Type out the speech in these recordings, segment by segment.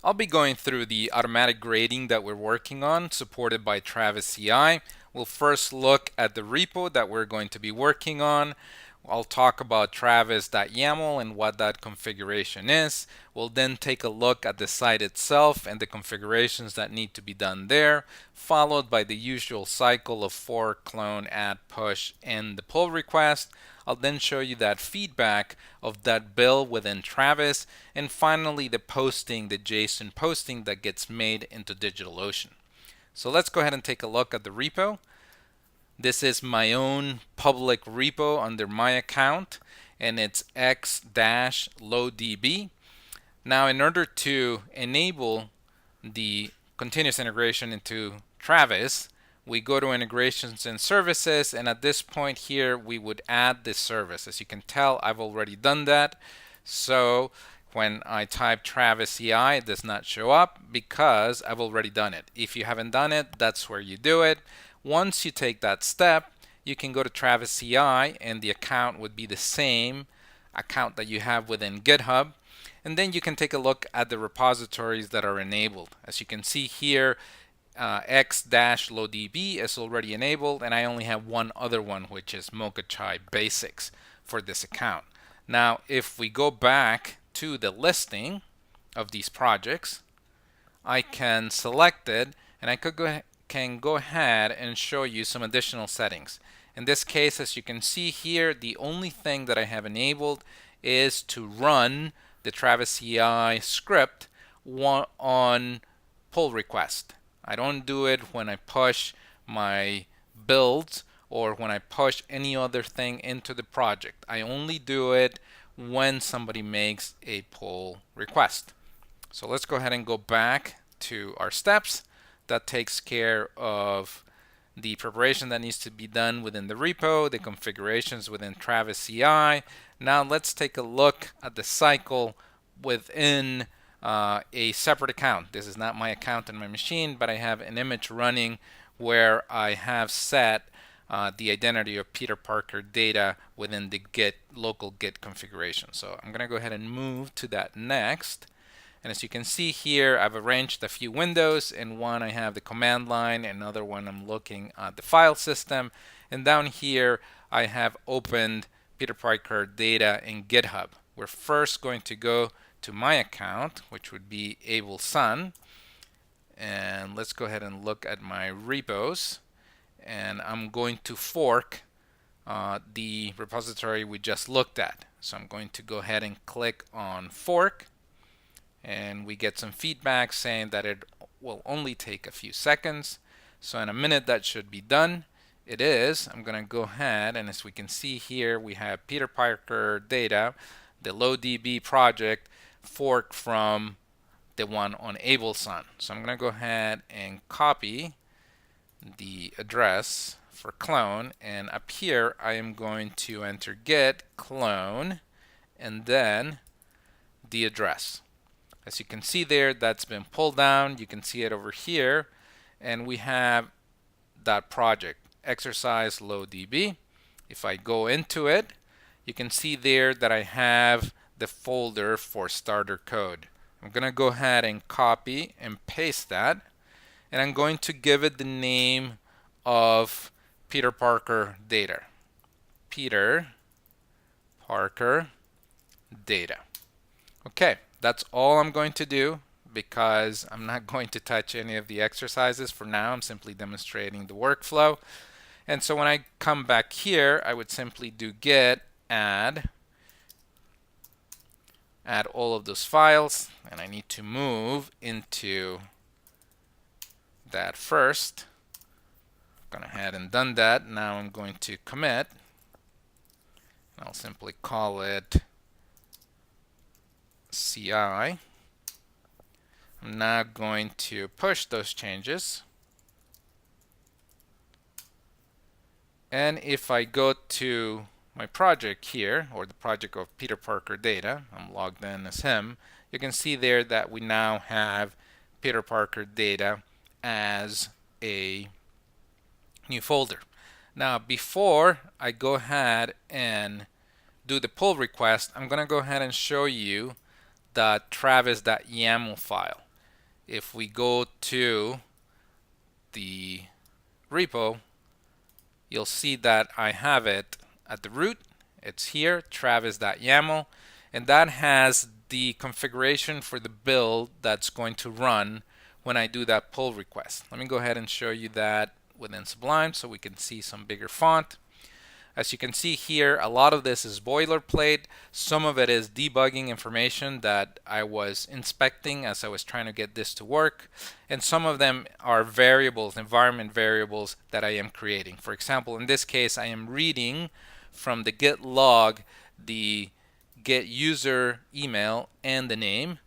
I'll be going through the automatic grading that we're working on, supported by Travis CI. We'll first look at the repo that we're going to be working on. I'll talk about travis.yaml and what that configuration is. We'll then take a look at the site itself and the configurations that need to be done there, followed by the usual cycle of fork, clone, add, push, and the pull request. I'll then show you that feedback of that build within Travis, and finally the posting, the JSON posting that gets made into DigitalOcean. So let's go ahead and take a look at the repo. This is my own public repo under my account, and it's x-lowdb. Now, in order to enable the continuous integration into Travis, we go to integrations and services, and at this point here we would add this service. As you can tell, I've already done that. So when I type Travis CI, it does not show up because I've already done it. If you haven't done it, that's where you do it. Once you take that step, you can go to Travis CI, and the account would be the same account that you have within GitHub. And then you can take a look at the repositories that are enabled. As you can see here, x-lowdb is already enabled, and I only have one other one, which is Mocha-Chai Basics for this account. Now, if we go back to the listing of these projects, I can select it, and I can go ahead and show you some additional settings. In this case, as you can see here, the only thing that I have enabled is to run the Travis CI script on pull request. I don't do it when I push my builds or when I push any other thing into the project. I only do it when somebody makes a pull request. So let's go ahead and go back to our steps. That takes care of the preparation that needs to be done within the repo, the configurations within Travis CI. Now let's take a look at the cycle within a separate account. This is not my account in my machine, but I have an image running where I have set the identity of Peter Parker data within the local Git configuration. So I'm going to go ahead and move to that next. And as you can see here, I've arranged a few windows. In one, I have the command line. In another one, I'm looking at the file system. And down here, I have opened Peter Parker data in GitHub. We're first going to go to my account, which would be Able Sun. And let's go ahead and look at my repos. And I'm going to fork the repository we just looked at. So I'm going to go ahead and click on fork. And we get some feedback saying that it will only take a few seconds. So in a minute that should be done. It is. I'm going to go ahead, and as we can see here, we have Peter Parker data, the LowDB project forked from the one on AbleSun. So I'm going to go ahead and copy the address for clone, and up here I am going to enter git clone and then the address. As you can see there, that's been pulled down. You can see it over here, and we have that project, exercise lowdb. If I go into it, you can see there that I have the folder for starter code. I'm going to go ahead and copy and paste that, and I'm going to give it the name of Peter Parker data. Peter Parker data. Okay, that's all I'm going to do because I'm not going to touch any of the exercises for now. I'm simply demonstrating the workflow. And so when I come back here, I would simply do git add all of those files, and I need to move into that first. Gone ahead and done that. Now I'm going to commit. I'll simply call it CI. I'm now going to push those changes. And if I go to my project here, or the project of Peter Parker data, I'm logged in as him, you can see there that we now have Peter Parker data as a new folder. Now, before I go ahead and do the pull request, I'm going to go ahead and show you the travis.yaml file. if we go to the repo, you'll see that I have it at the root. It's here, travis.yaml, and that has the configuration for the build that's going to run when I do that pull request. Let me go ahead and show you that within Sublime so we can see some bigger font. As you can see here, a lot of this is boilerplate. Some of it is debugging information that I was inspecting as I was trying to get this to work. And some of them are variables, environment variables that I am creating. For example, in this case, I am reading from the git log the get user email and the name.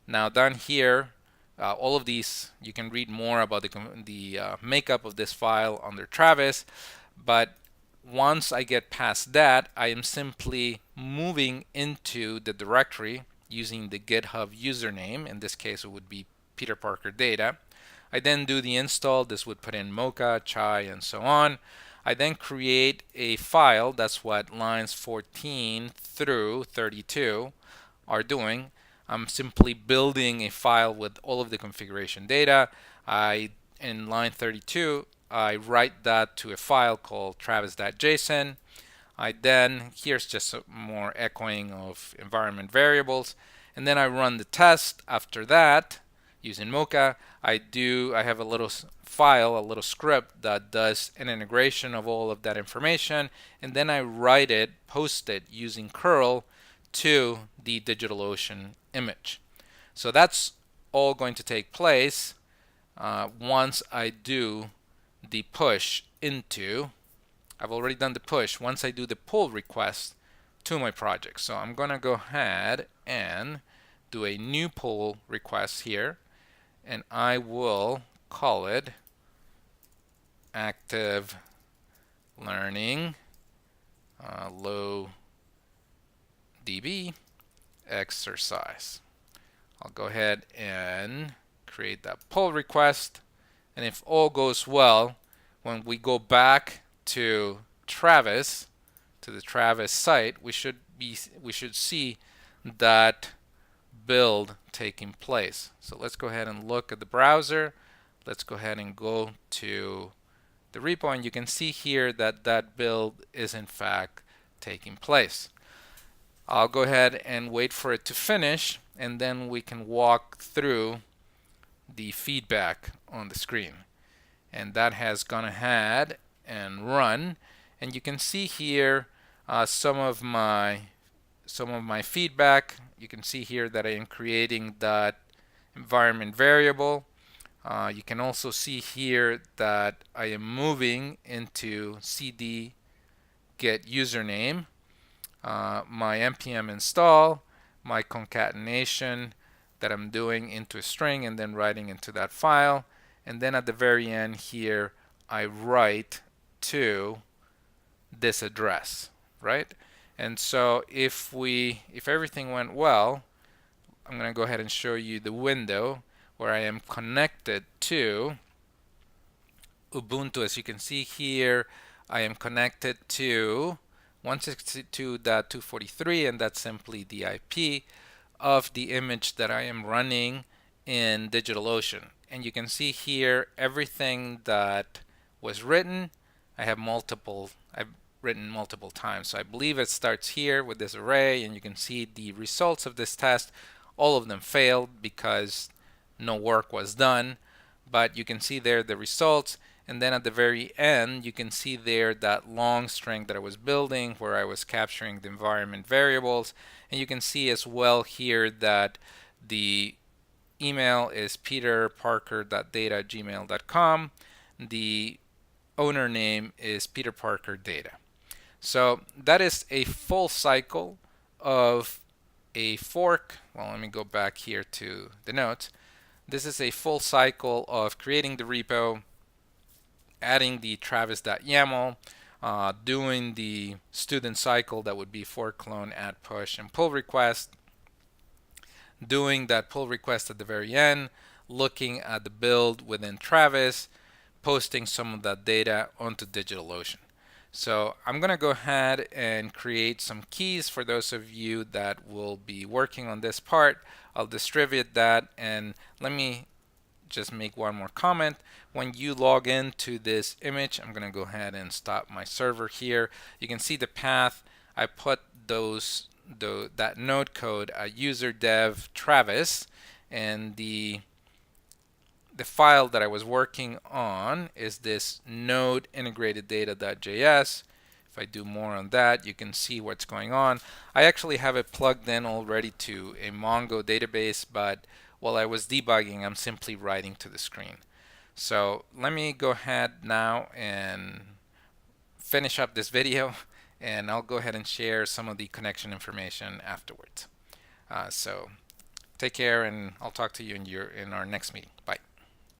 Now down here, all of these, you can read more about the makeup of this file under Travis, but once I get past that, I am simply moving into the directory using the GitHub username. In this case, it would be Peter Parker Data. I then do the install. This would put in Mocha, Chai, and so on. I then create a file. That's what lines 14 through 32 are doing. I'm simply building a file with all of the configuration data. In line 32, I write that to a file called travis.json. Here's just some more echoing of environment variables. And then I run the test after that using Mocha. I have a little file, a little script that does an integration of all of that information. And then I write it, post it using curl to the DigitalOcean image. So that's all going to take place once I do the push into, I've already done the push, once I do the pull request to my project. So I'm going to go ahead and do a new pull request here, and I will call it active learning low DB exercise. I'll go ahead and create that pull request. And if all goes well, when we go back to Travis, to the Travis site, we should see that build taking place. So let's go ahead and look at the browser. Let's go ahead and go to the repo, and you can see here that that build is in fact taking place. I'll go ahead and wait for it to finish, and then we can walk through the feedback on the screen. And that has gone ahead and run, and you can see here some of my feedback. You can see here that I am creating that environment variable. You can also see here that I am moving into cd get username, my npm install, my concatenation that I'm doing into a string and then writing into that file. And then at the very end here, I write to this address, right? And so if everything went well, I'm going to go ahead and show you the window where I am connected to Ubuntu. As you can see here, I am connected to 162.243, and that's simply the IP of the image that I am running in DigitalOcean. And you can see here everything that was written. I've written multiple times. So I believe it starts here with this array, and you can see the results of this test. All of them failed because no work was done, but you can see there the results. And then at the very end, you can see there that long string that I was building where I was capturing the environment variables. And you can see as well here that the email is peterparker.data@gmail.com. The owner name is Peter Parker Data. So that is a full cycle of a fork. Well, let me go back here to the notes. This is a full cycle of creating the repo, adding the travis.yaml, doing the student cycle that would be fork clone, add push, and pull request, doing that pull request at the very end, looking at the build within Travis, posting some of that data onto DigitalOcean. So I'm going to go ahead and create some keys for those of you that will be working on this part. I'll distribute that, and let me just make one more comment. When you log into this image, I'm going to go ahead and stop my server here. You can see the path. I put that node code user dev Travis, and the file that I was working on is this node integrated data.js. If I do more on that, you can see what's going on. I actually have it plugged in already to a Mongo database, but while I was debugging, I'm simply writing to the screen. So let me go ahead now and finish up this video, and I'll go ahead and share some of the connection information afterwards. So take care, and I'll talk to you in our next meeting. Bye.